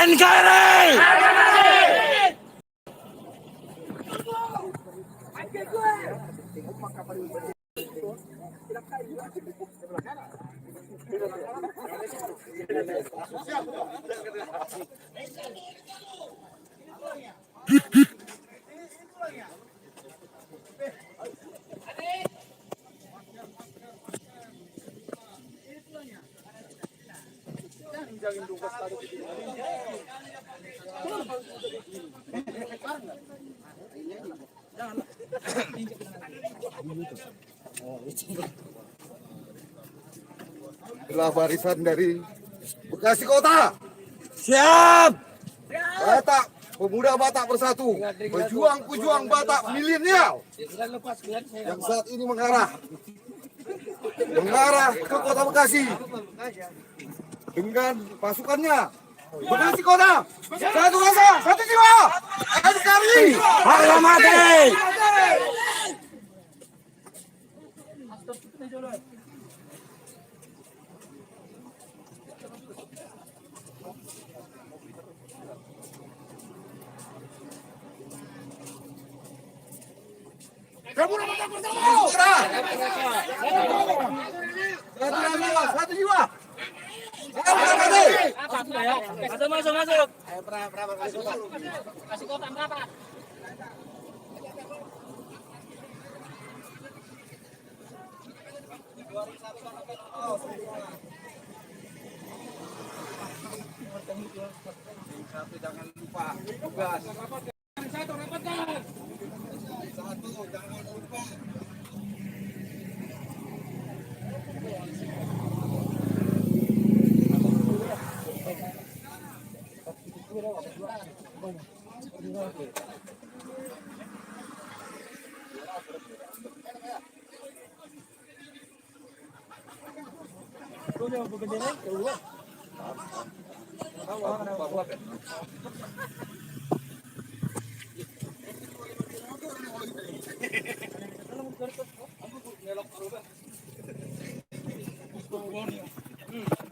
NKRI. Adalah barisan dari Bekasi Kota. Siap. Batak, pemuda Batak bersatu, pejuang Batak milenial yang saat ini mengarah ke Kota Bekasi dengan pasukannya. Bekasi Kota, satu rasa, satu jiwa, NKRI, Harga mati. satu jiwa. Masuk. Kasih kotak berapa? Tapi jangan lupa tugas. Satu, rapatkan. Satu, jangan lupa.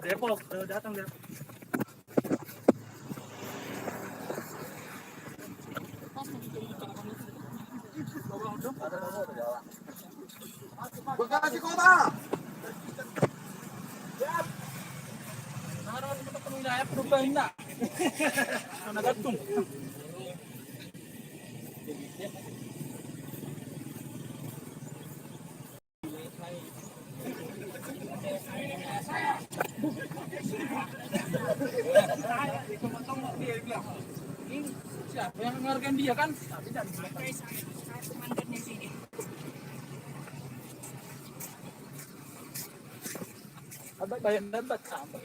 Depok, datang dia. Bekasi Kota. Siapa yang menghargai dia kan? Ada bayang debat sampai.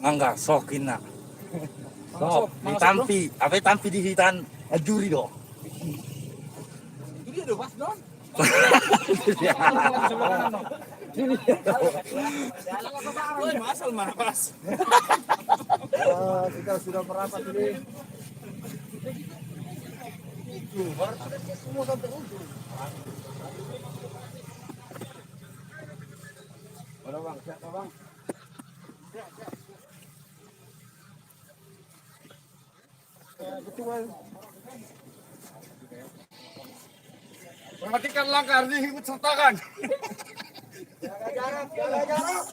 Enggak sokin nak. Sok ditampi, apa tampi di hitan ajuri dong. Jadi ada pas dong. Masal mana pas? Kita sudah merapat ini. Semua sampai ujung. Ada bang, siapa bang? Betul. Perhatikan langkah ini ikut sertakan. Jaga jarak.